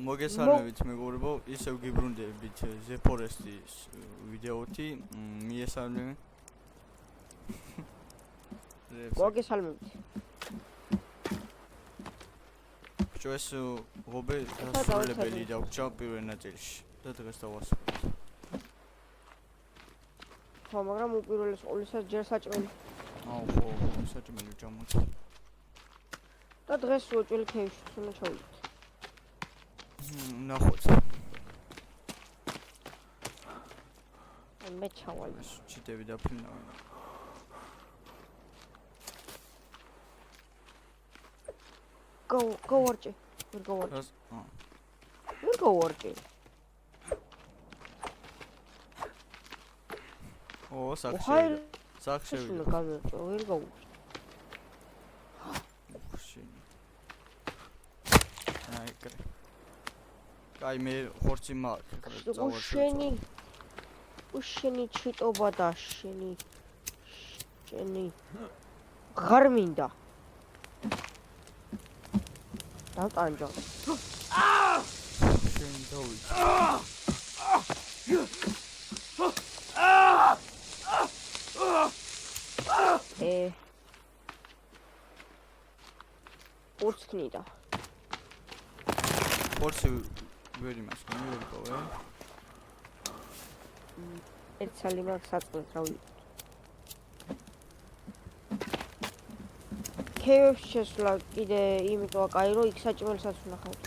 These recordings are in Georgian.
მოგესალმებით მეგობრებო, ისევ გიბრუნდებით The Forest-ის ვიდეოთი, მიესალმები. მოგესალმებით. ეს ღობე დასრულებელი დაგვჭა პირველ ნაწილში და დღეს დავასრულებთ. ხო, მაგრამ უპირველეს ყოვლისა ჯერ საჭმელი. ხო, საჭმელი ჯამოთ. და დღეს უოჭველი ქეივში უნდა ჩავიდეთ. ნახოთ. მე ჩავალ. ჩიტები დაფრინავენ. Go ვარჭი. ვერ გავარჭი. ვერ გავარჭი. საქმე. საქმე გამერტო, ვერ გავარჭი. აი მე ხორცი მაქვს. უშენი ჩიტობა და შენი ღარ მინდა. დატანჯო. შენ დავით. ურცქნიდა. ხორცი ვერ იმას გამიერკავე. ერთ სალი მაქვს საწყლად რავი. ქეივებში შესვლა კიდე იმიტომ აკაი რომ იქ საჭმელსაც ვნახავთ.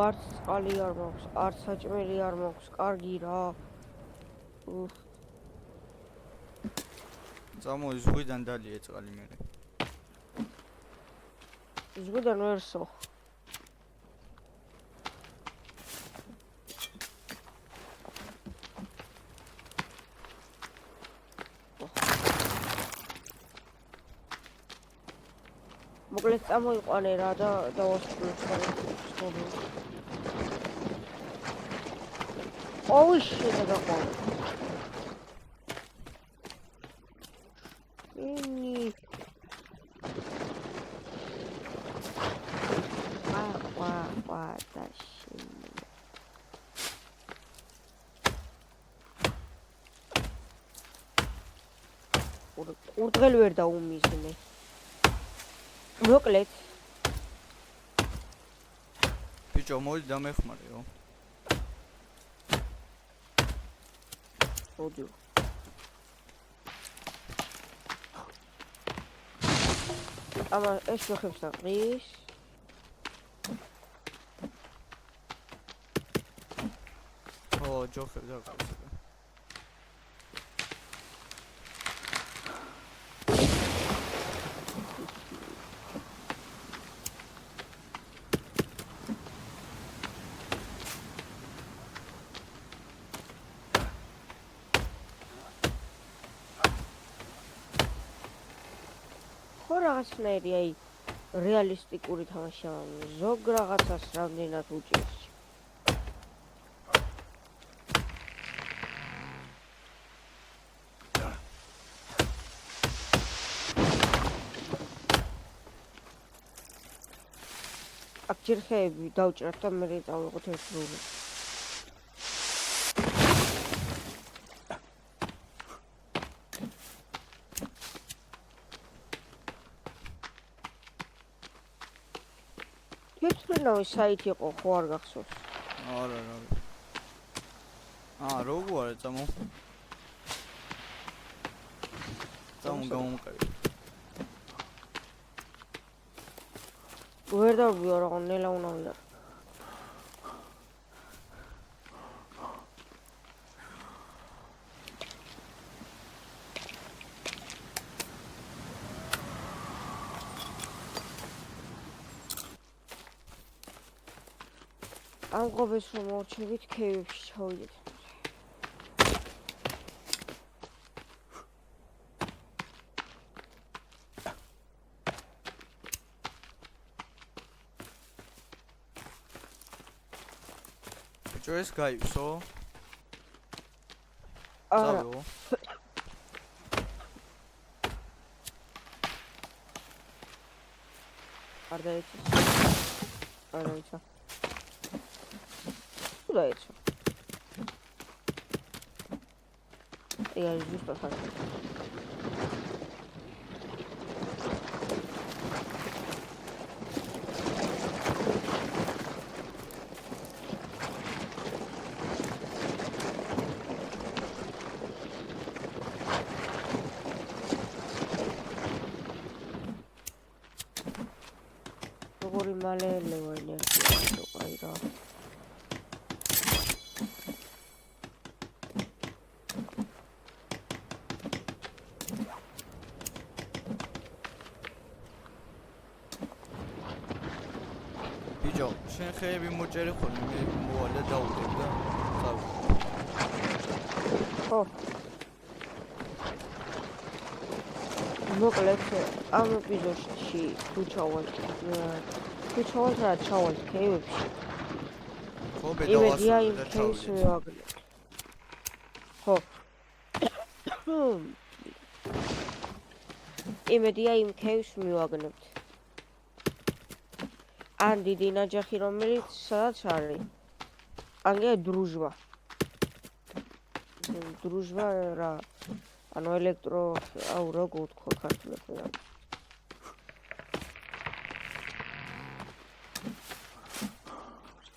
არც წყალი არ მაქვს, არც საჭმელი არ მაქვს, კარგი რა. წამოი ზღვიდან დალიე წყალი მერე. ზღვიდან ვერსო. მოკლედ წამოიყვანე რა და დავასრულებ ხოლმე. ოუ შენ დაყავ. ურტღელ ვერ დაუმიზნე. მოკლედ. ბიჭო, მოდი დამეხმარეო. მოდი. აბა ეს შეხებს და ყრის. ჯოხებს დაგყრის. ხო რაღაცნაირი აი რეალისტიკური თამაშია, ზოგ რაღაცას რამდენად უჭირს. აქ ჯერხეები დავჭრათ და მე დავიღოთ ერთ რული. თვითმფრინავი საით იყო, ხო არ გახსოვს? არა. როგორ არა წამო გამომყევი. ვერ დავბიო რა ნელა უნდა ვიდა. ამ ღობეს რომ მოვჩებით ქეივებში ჩავიდეთ. ეს გაივსო? არა. არ დაეცა. არ დაეცა. თუ დაეცა. ეს ზუსტად ხარ. როგორი მალე ელევა ენერგია აი რა. ბიჭო, შენ ხეები მოჭერი ხოლმე, მე მოვალე დავუდებ და წავიდე. ხო. მოკლედ ამ ეპიზოდში თუ ჩავალთ რა ჩავალთ ქეივებში. ხო, იმედია ბედავასწავლე იმ და ქეივს ჩავიდეთ. მივაგნებთ. ხო. იმედია იმ ქეივს მივაგნებთ. ან დიდი ნაჯახი რომელიც სადაც არის. ანგე დრუჟვა. დრუჟვა რა ანუ ელექტრო აუ როგორ ვთქვა ქართულად რა.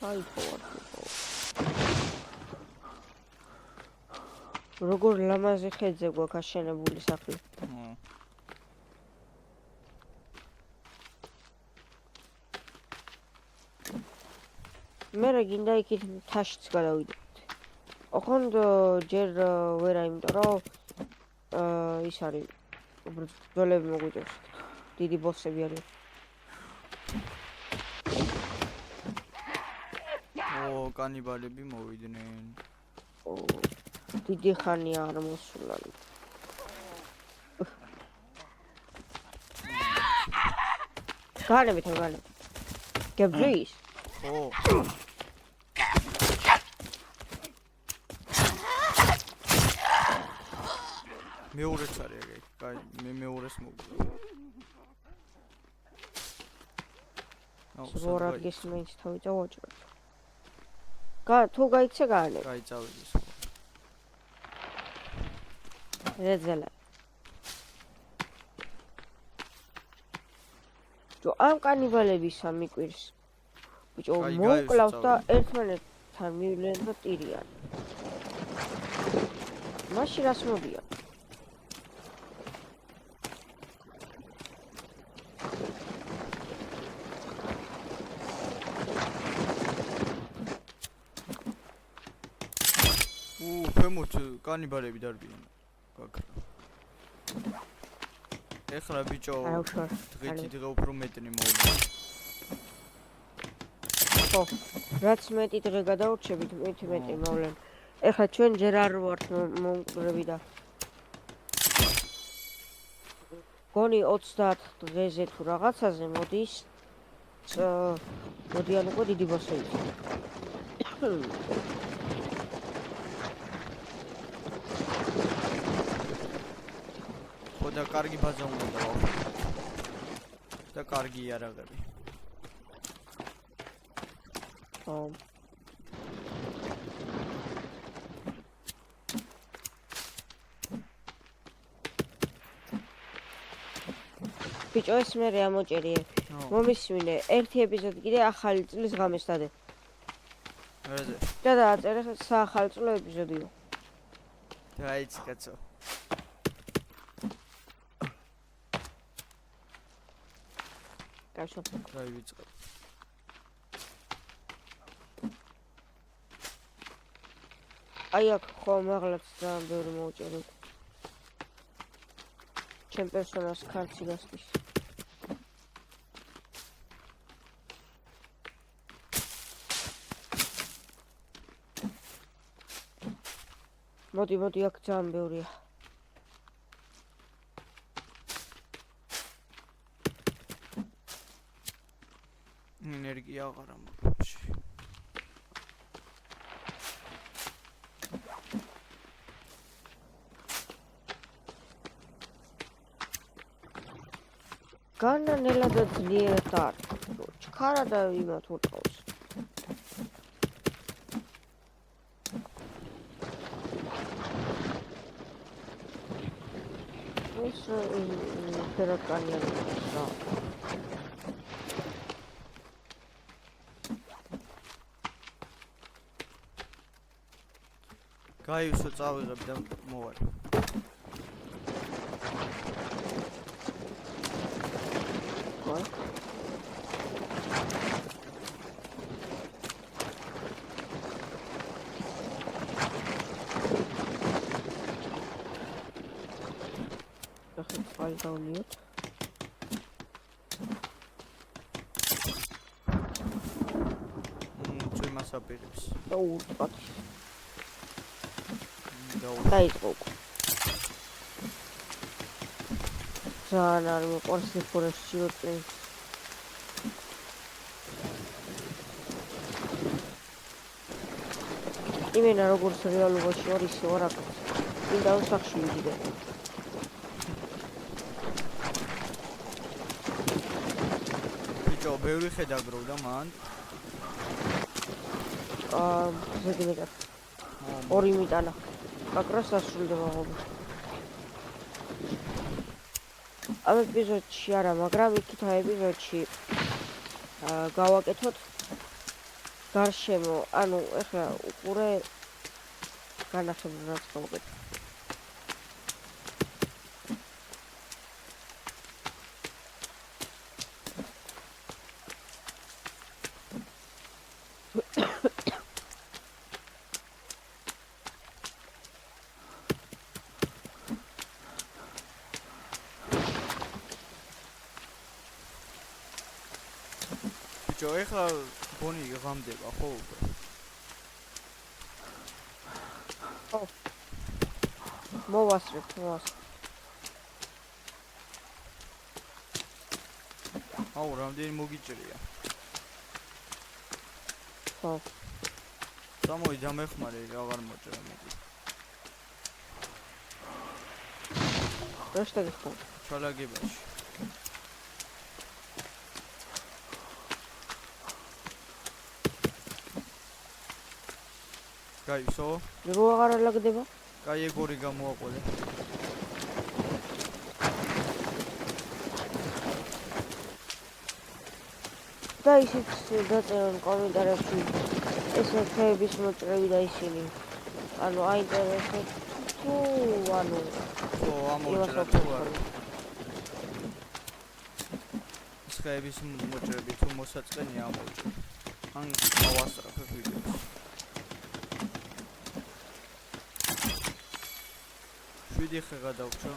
აი ხო. როგორ ლამაზი ხედზე გვაქვს აშენებული სახლი. მე რა გინდა იქით თაშიც გადავიდეთ. ოღონდ ჯერ ვერა იმიტომ რომ ის არის ბრძოლები მოგვიწევს. დიდი ბოსები არის. კანიბალები მოვიდნენ. დიდი ხანია არ მოსულან. განებით. გებრის? ხო. მეორეც არის ეგ. კაი, მე მეორეს მოვიდა. ზღორად გესმენთ თავი წავაჭროთ. თუ გაიქცე გაანე. კაი, წავიდი. რეძელა. ჯო ამ კანიბალების ამიკვირს. ბიჭო, მოკლავთ და ერთმანეთთან მივლენ და ტირიან. მაშინ რას მოდიან? ქვემოთ კანიბალები დარბიან. გაქრა. ეხლა ბიჭო, დღე უფრო მეტნი მოვიდა. ხო, რაც მეტი დღე გადაურჩებით, მეტი მოვლენ. ეხლა ჩვენ ჯერ არ ვართ მომკვდრები და გონი 30 დღეზე თუ რაღაცაზე მოდის მოდიან უკვე დიდი ბოსები. ხო და კარგი ბაზა უნდა დავაყენოთ. და კარგი იარაღები. ხო. ბიჭო, ეს მე რა მოჭერიე. მომისმინე, ერთი ეპიზოდი კიდე ახალი წლის ღამეს დადე. რაზე? და დააწერე საახალწლო ეპიზოდიო. დაიწყე კაცო. კაშო. დაივიწყე. აი აქ ხო მაღლაც ძალიან ბევრი მოვჭერე. ჩემ პერსონაჟს ქარცი გასდის. მოდი აქ ძალიან ბევრია. ენერგია აღარ ამბობს. განა ნელა და ძლიერად არ. ჩქარა და იმათ უტყავს. ეს ფერაკანი არის რა. გაიუსო წავიღებ და მოვალ. What? File download. Წვიმას აპირებს. დაუწყოთ. დაუწყო. ძალიან არ მიყვარს ფორესტში ვიყავ. იმენა როგორც რეალობაში არის ვარაკ. მინდა სახში ვიდე. ბიჭო, ბევრი ხედაგროვდა მან. ზეგმეტა. ორი მიტანა. აკრას ასრულდება ღობე. ამ ეპიზოდში არა, მაგრამ იქით ეპიზოდში გავაკეთოთ გარშემო, ანუ ეხლა უყურე განახებულ რაც გავაკეთე. ბიჭო, ეხლა ბონი ღამდება ხო უკვე? ხო. მოვასწრებ. აუ, რამდენი მოგიჭრია? ხო. სამოი დამეხმარე, აღარ მოჭრა მეტი. რაშტა გიხო? ჩალაგებაში. გაიუსო? რო აღარ ალაგდება? კაი ეგორი გამოაყოლე. და ისიც დაწერონ კომენტარებში ეს ხეების მოჭრები და ისინი. ანუ აინტერესებს თუ ანუ ხო, ამოჭრა თუ არა. ხეების მოჭრები თუ მოსაწყენია ამოჭრა. ან ავასწრაფებ ვიდეოს. ვიდეო ხება დავჭო.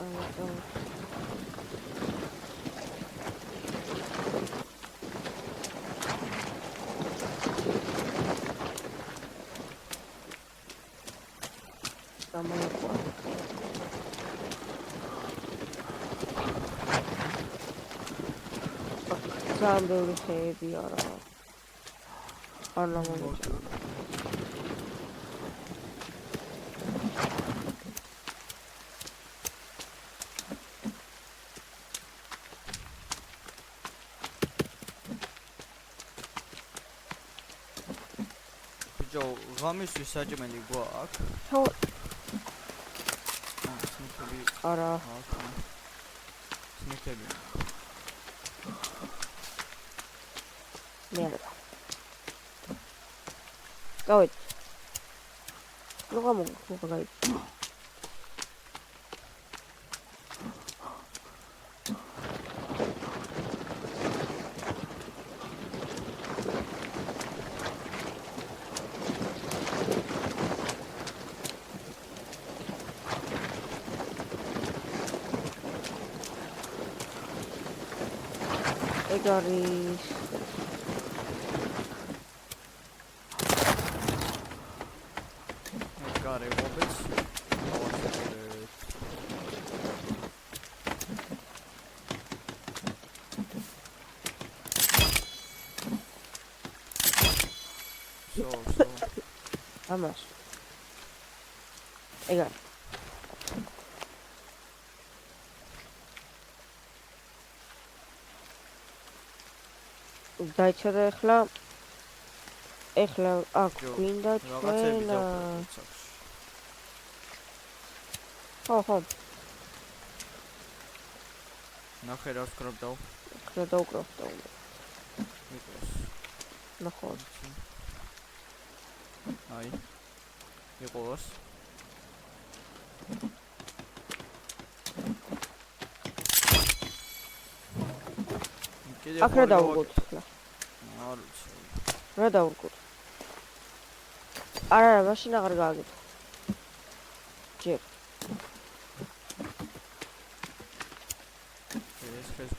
ძალიან ბევრი ხეები არა. არ ამოჭრა. ღამისთვის საჭმელი გვაქვს? ხო. სმითები. არა. სმითები. მე არა. გავეთ. ნუ გამოგაი. Garis. Gare Roberts. So. Vamos. Egal. დაიცადა ეხლა აქ ჯო, გვინდა რაღაცები ჩვენა. დავწერთ სახში. ხო. ნახე რა ვსკრობდავ. ხლა დაუკრავ და უნდა. იყოს. ნახოთ. აი. იყოს. აქ რა დავუგოთ ხლა? არ ვიცი. რა დავუგოთ? არა, მაშინ აღარ გააგეთ. ჯერ. ეს ხეს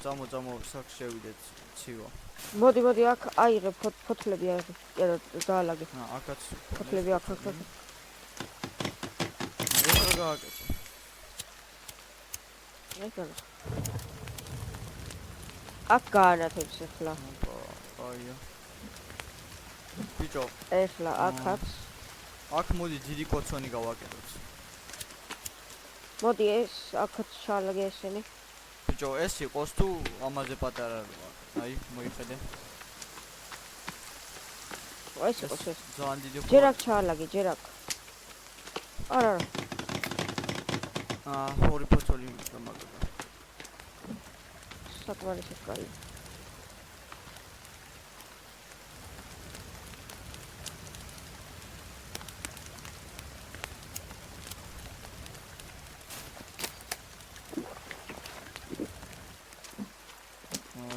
წამო სახ შევიდეთ ცივა. მოდი აქ აიღე ფოთლები აიღე. დაალაგე. აქაც ფოთლები აქ. ეს რა გააკეთე? აქ გაანათებს ახლა. აია. ბიჭო, ახლა აქაც. აქ მოდი დიდი კოცონი გავაკეთოთ. მოდი ეს აქაც ჩაალაგე ესენი. ბიჭო, ეს იყოს თუ ამაზე პატარა როა. აი, მოიხედე. ეს იყოს ეს. ძალიან დიდი ჯერ აქ ჩაალაგე, ჯერ აქ. არა. ორი ფოთოლი გამაგდა. საკმარისი კაი.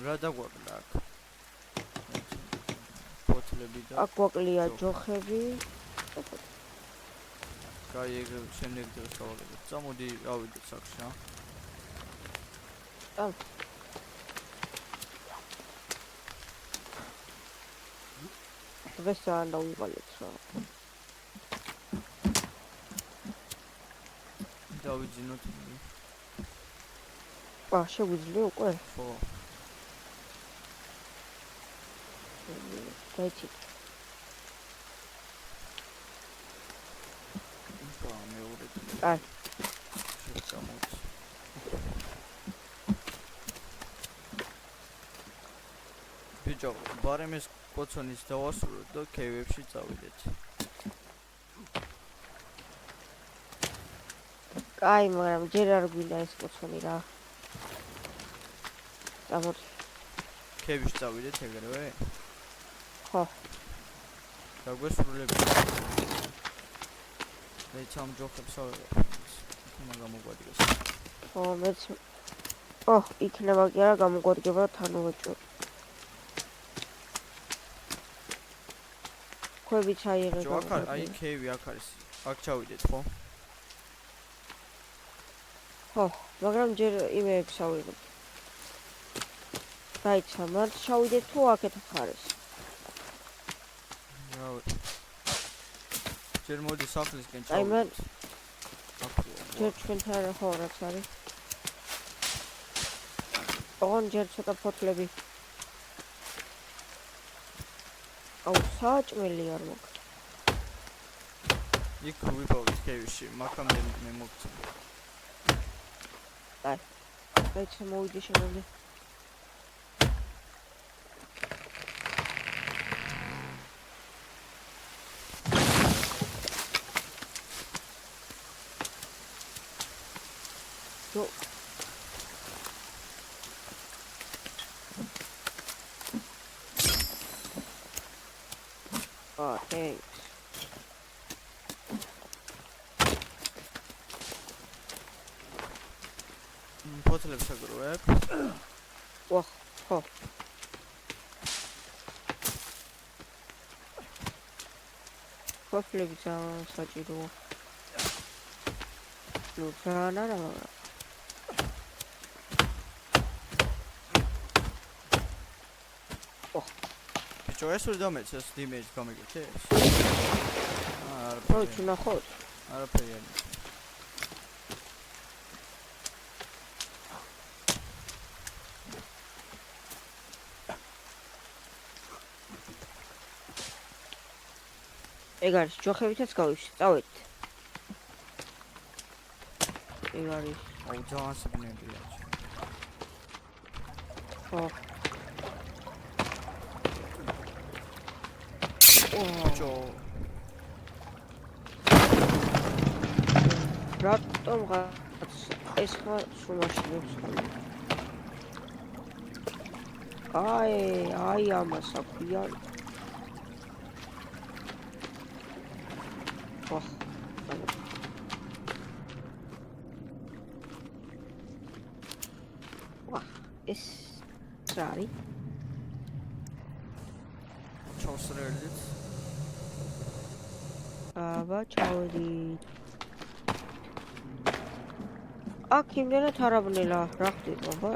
რა დაგვაკლდა აქ? ფოთლები და აქ გვაკლია ჯოხები. კაი, ეგ შემდეგ დროს გავაკეთებ. წამოდი, ავიდეთ სახში, დღეს არ დავივალეთ რა. დავიძინოთ. შეგვიძლია უკვე? ხო. დაიცი. მეორე. აი. შევწამოთ. ბიჭო, ბარემ ეს კოცონის დავასრულოთ და კევებში წავიდეთ. კაი, მაგრამ ჯერ არ გვინდა ეს კოცონი რა. წამოდი. კევებში წავიდეთ ეგრევე? ხო. დაგვესრულებთ. მეც ამ ჯოხებს ავიღებ. გამოგვადგეს. ხო, მეც. იქნება კი არა გამოგვადგება თან უეჭო. ხვები ჩაიღე. ჯო, აქ აი კევი აქ არის. აქ ჩავიდეთ, ხო? ხო, მაგრამ ჯერ იმეებს ავიღებ. დაიცა, მართ ჩავიდეთ თუ აქეთ ხარეს. ჯერ მოდი სახლისკენ აი მან ჩავიდეთ. ჯერ ჩვენთან ხო რაც არის. ოღონ ჯერ ცოტა ფოთლები. საჭმელი არ მოქვს. იქ ვიპოვეთ კევში, მაგამდე მე მოგწევ. დაიცა მოვიდი შემოვიდი. Jo. Thanks. ფოთლებს აგროვებ. ხო. ფოთლები ძალიან საჭიროა. ძალიან არა. ბიჭო, ეს ვერ დამეც ეს იმეჯს გამიგეთეს? არაფერი. ნახოთ. არაფერი არ. ეგ არის ჯოხებითაც გავიშვი, წავედით. ეგ არის. აუ ძალიან სიბნელეა. ხო. ბიჭო, რატომ ეს ხმა სუმაშინებს ხოლმე? აი ამას აქვია. ვახ. ვახ, ეს რა არის? ჩავსრელით. აბა, ჩავედით. აქ იმდენად არაბნელა, რა ხდება, ბა?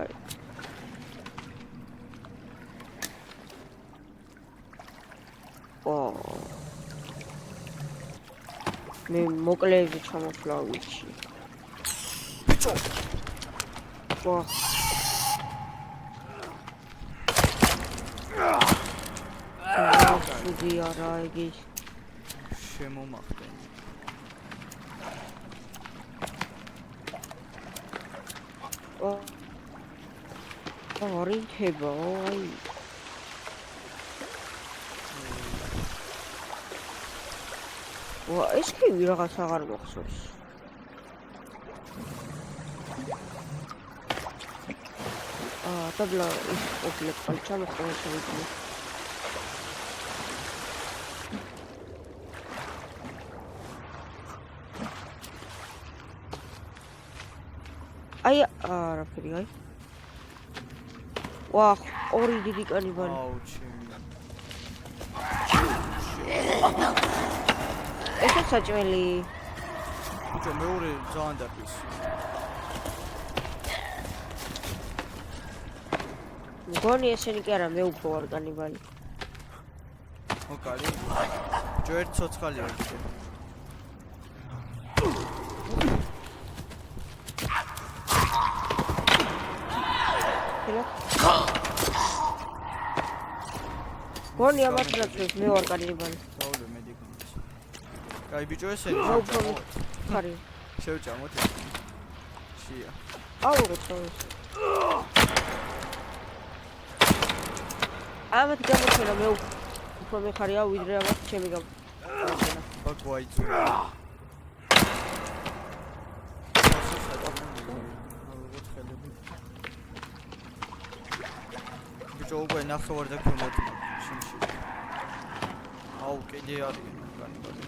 მე მოკლეებზე ჩამოსვლა ვიცი. ბიჭო, ვა. სუდი არა იგი. შემომახდენ. ორინთება, აი. ვა, ეს კი რაღაც აღარ მოხსოვს. დაბლა ის ყოფილიყო, ჩამოხდა შეიძლება. აი, არაფერი, აი. ვახ, ორი დიდი კანიბალი. აუ, ჩემი. ესეც საჭმელი. ბიჭო, მეორე ძალიან დაკის. მგონი ესენი კი არა, მე უფრო ვარ კანიბალი. ოკალი. ბიჭო, ერთ ცოცხალია კიდე. გონი ამათრაცებს მე ვარ კანიბალი. დაულე მედიკამენტს. კაი ბიჭო, ესენი. ხარი. შევჭამოთ. შია. აუღეთ ეს. ამათ გამოჩენა მე უფრო მეხარია ვიდრე ამათ ჩემი გამოჩენა. ბაგვაიძო. ბიჭო, უკვე ნახევარ და ქვემოთ შიმში. აუ, კიდე არის კანიბალი.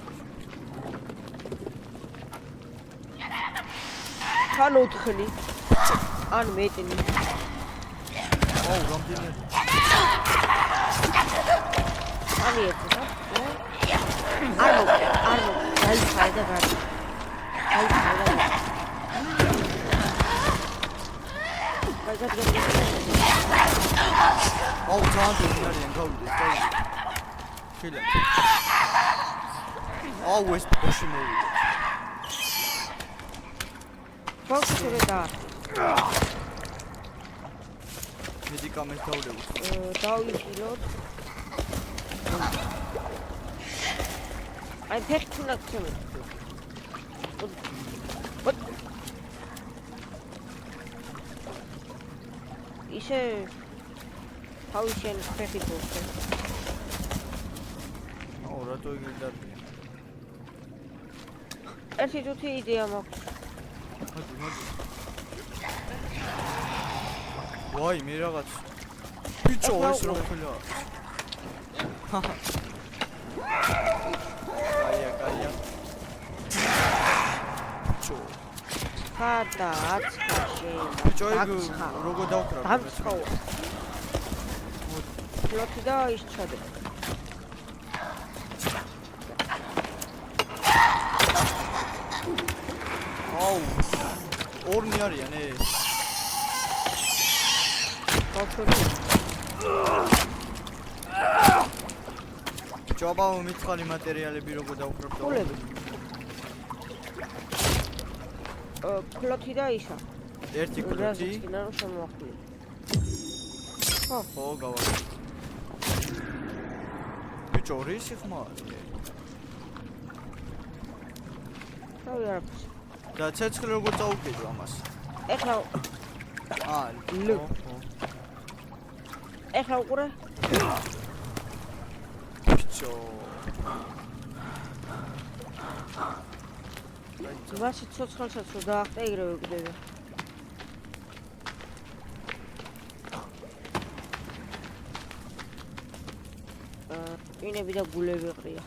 თან ოთხნი. ან მეტნი. აუ, რამდენი? ამი ერთი და? არ გაიხადა რა. აუ, ძალიან დიახარიან გავიდეს, გავიდეს. შეიძლება. აუ, ეს პოში მოვიდა. ფოქსურე და მედიკამენტს დაულევთ. დავიხილოთ. აი ფეხი თუნდა ხმე. ისე თავისენ ფეხი თუნდა. აუ, რატო იგი დარბია? ერთი თუთი იდეა მაქვს. მოდი. ვაი, მე რაღაც. ბიჭო, ეს რა ხილა? კაია. ბიჭო. ხადა, აცხაში. ბიჭო, ეგ როგორ დავკრა? დამცხაო. ფლოტი და ის ჩადე. აუ. ორნი არიან ეს. ჯობა მითხარი მატერიალები როგორ დავკრებ? ფულები. ფლოტი და ისა. ერთი კლოტი. რა შემოახვია. ხო, გავა. ბიჭო, რისი ხმა არის? უშავი არაფერს. და ცეცხლი როგორ წაუკიდო ამას? ეხლა ლუ. ეხლა უყურე. ბიჭო. მასი ცოცხალსაც რო დაახტა იგრევე გვდება. ინები და გულები ყრია.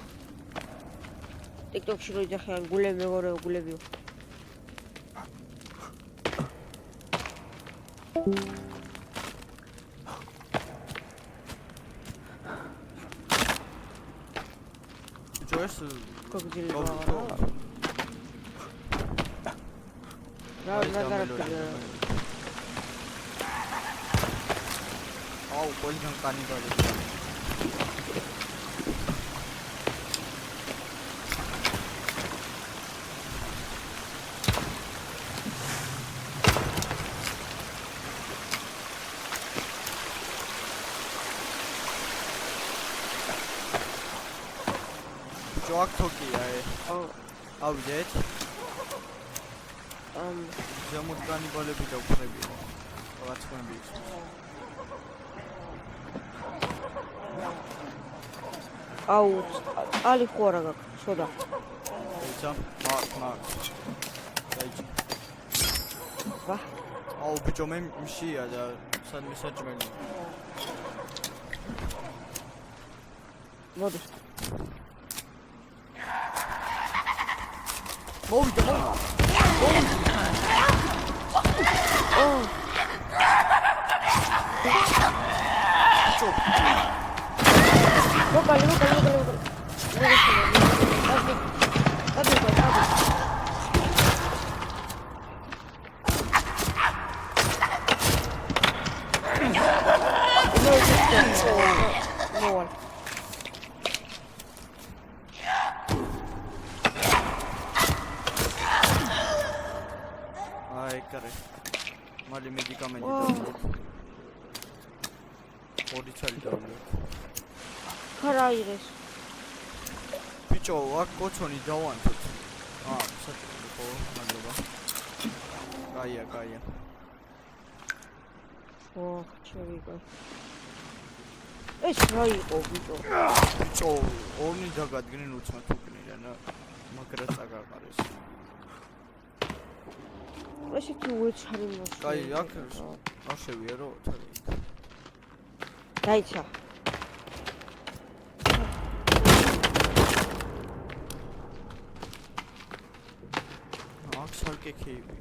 TikTok-ში რო იძახიან გულები მეგობრებო გულებიო. ბიჭო ეს გოგზილება რა გადაგარაფია. აუ ყველგან კანიბალი. ჯოაკ თოკია ავიდეთ ზემოთ კანიბალები დაუხრებია რაღაც ხმები ის აუ ალი ხო არა გაქვს სოდა ეცა მაგ დაიჭი ვა აუ ბიჭო მე მშია და სადმე საჭმელი მოდი მოვიდა Lokal. Ai, care. Mali medicamente ორი ცალი დავლიოთ. ხარაირეს. ბიჭო, აქ კოცონი დავანთოთ. საჭირო ხო, მადლობა. კაია. ჩევიკო. ეს რა იყო ბიჭო? ბიჭო, ორნი დაგადგნენ უცმად უკნიდან, მაგრა წაგაყარეს. ესეთი უეცარი მოსული. კაი, აქ აღშევია რო თარი. დაიცა. აქ სარკექეები.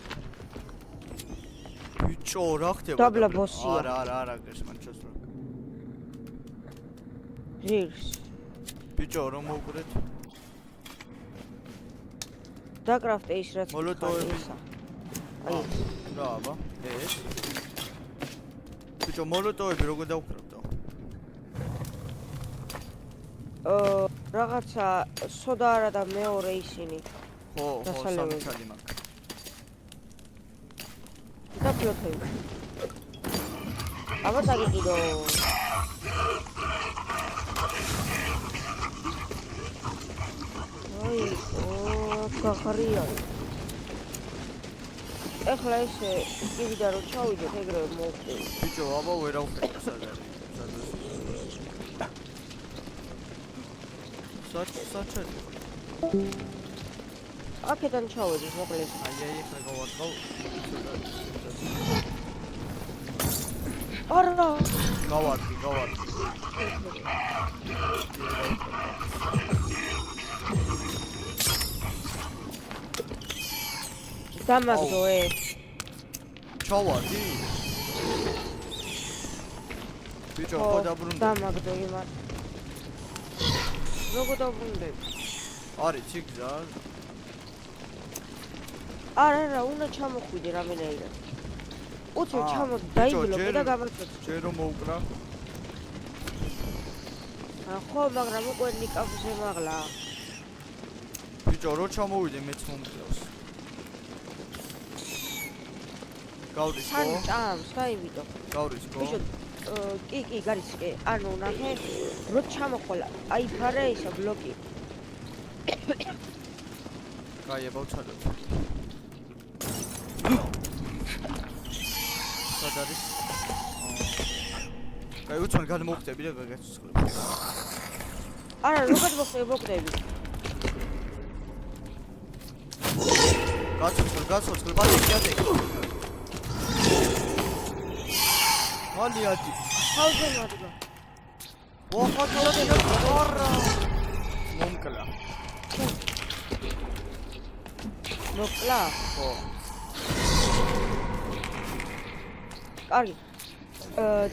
ბიჭო, რა ხდება? დაბლა ბოსია. არა, გესმენ ჩასრა. ჟირს. ბიჭო, რომ მოვყრეთ? დაკრაფტე ის რაც მოლოტოვები. აი, რა აბა? ეს. ბიჭო, მოლოტოვები როგორ დავკრებდო? რაღაცა სოდა არა და მეორე ისინი. ხო, სამცალი მაქვს. და ფლოტები. აბა დაგიგიდო. აი, გახარია. ეხლა ესე იგივიდა რომ ჩავიდეთ ეგრევე მოვხდი. ბიჭო, აბა ვერავხერხ სადარი. საჭე. აქედან ჩავედი მოკლედ. აი, ეხლა გავარდყავ. არა. გავარდი. დამაგდო ჩავარდი? ბიჭო, ხო დაბრუნდი. დამაგდო იმან. როგორ დაბრუნდები? არის ციგზა. არა, უნდა ჩამოხვიდე რამენაირად. უცებ ჩამოდი, დაიბლოკე და გამარჯვე. ჯერ რომ მოუკრა. ხო, მაგრამ უკვე ნიკაფზე მაღლა. ბიჭო, რო ჩამოვიდე მეც მომკლავს. გავდის ხო? სანჭამს, დაივიდო. გავდის ხო? ბიჭო, კი, გარის კი. ანუ ნახე, რო ჩამოხვალა, აი ფარა ისა ბლოკი. გაიებავ ჩადოთ. სად არის? გაი უცბად გადმოვხდები და გაგაცოცხლებ. არა, როგორ მოხდები? გაცოცხლ, ბატონი, ადი. მალი ადი. თავზე მადგა. ვახატლები არა. მომკლა. მოკლა. ხო. კარგი.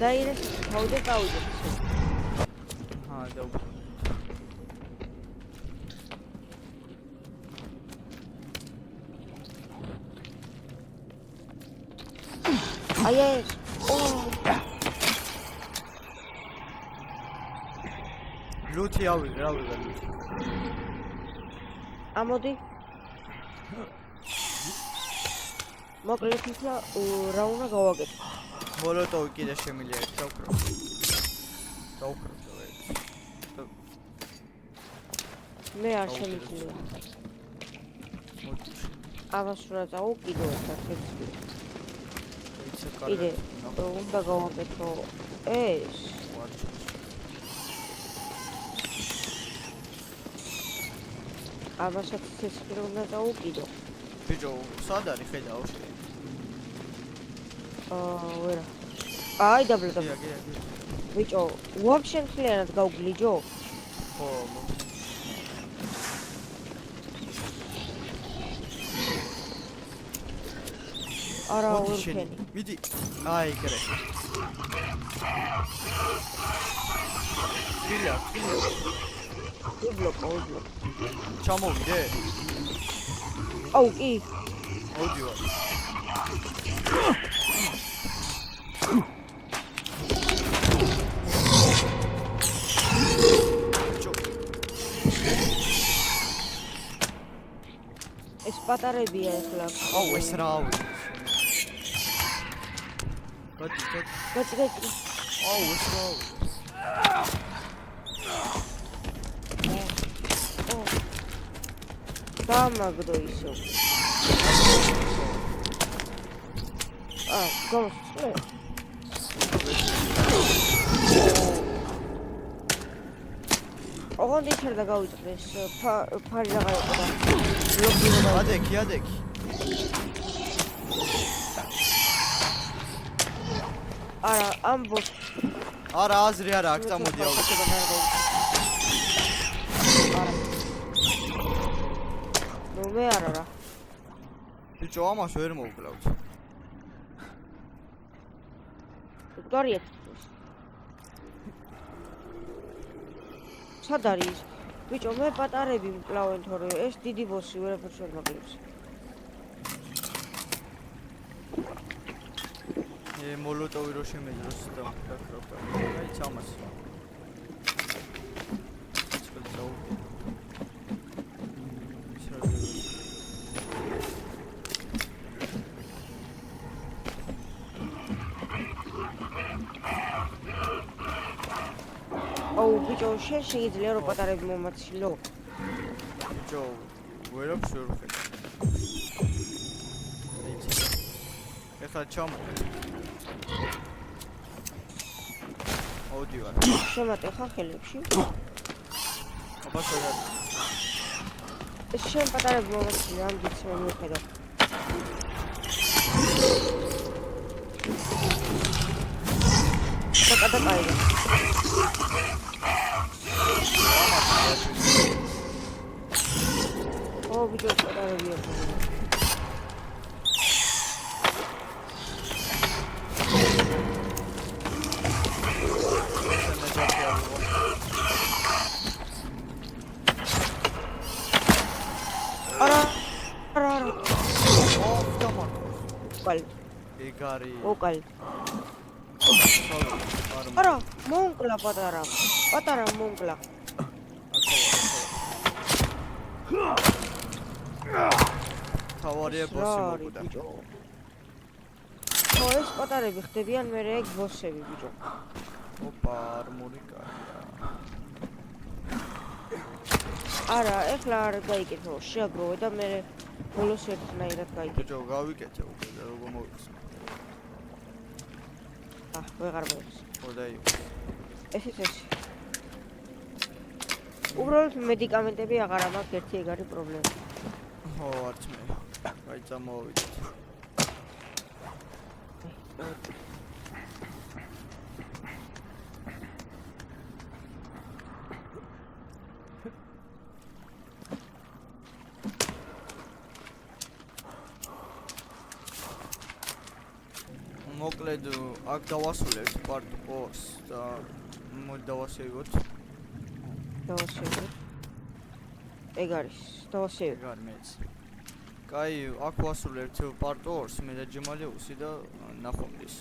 დაირე თავზე წავიდე. დაუბრუნდი. აი ეს. ლუთი ავიღე, რა ვიღე ლუთი. ამოდი. მოკლედ ისე რა უნდა გავაკეთო? მოლოტოვი კიდე შემიძლია დავკრო. მე არ შემიძლია. ამას რა წავუკიდო საერთოდ. კიდე უნდა გავაკეთო ეს. ამასაც ცეცხლი უნდა წავუკიდო. ბიჭო, სად არის ხედავ? ვერა. აი დაბლდა. ბიჭო, ვაფშე მთლიანად გავგლიჯო? ხო. არა, ვერქენი. მიდი. აი, კერე. ვილა. უბლოკო. ჩამოვიდე? აუ, კი. მოდივარ. ეს პატარებია ახლა. აუ, ეს რა ავი. გაჭი. აუ, ეს რა ავი. დამაგდო ისო. გოსწრე. ოღონდ იჩერდა გავიწდეს ფარი რა გაიყიდა. ადექი. არა, ამბობ. არა, აზრი არა, აქ წამოდი აუ. მე არა რა. ბიჭო, ამას ვერ მოვკლავთ. დორიეთ. სად არის? ბიჭო, მე პატარები მკლავენ თორე ეს დიდი ბოსი ვერაფერს ვერ მაკლებს. მოლოტოვი რო შემეძროს და გაქრობ. აი, ჩამას. აუ, ბიჭო, შეიძლება რომ პატარები მომაცილო. ბიჭო, ვერაფერს ვერ ვხედავ. ეხლა ჩამოვიდე. აუდიო. შემატე ხა ხელებში. აბა შეგა. ეს შენ პატარები მომაცილო, ამ დიცს მომხედავ. კაი. ბიჭო, პატარებია. არა. კალ. ეგარი. ოკალ. არა, მომკლა პატარა მომკლა. თავარია ბოსი მოკვდა. ხო, ეს პატარები ხდებიან მე ეგ ბოსები ბიჭო. ოპა, არმორი კარია. არა, ეხლა არ გაიკეთო, შეაგროვე და მე ბოლოს ერთნაირად გაიკეთე. ბიჭო, გავიკეთე უკვე და როგორ მოვიქცე. ვეღარ მოიქს. ხო და იქ. ესეც ეს. უბრალოდ მედიკამენტები აღარ მაქვს, ერთი ეგ არის პრობლემა. ხო, არც მე. აი წამოვიდეთ. მოკლედ აქ დავასრულებთ პარტ 2-ს და მოდი დავასეივოთ. დავასრულებ. ეგ არის, დავასრულებ. ეგ არის მეც. კაი, აქ ვასრულებთ პარტ 2-ს, მე და ჯემალეუსი და ნახვამდის.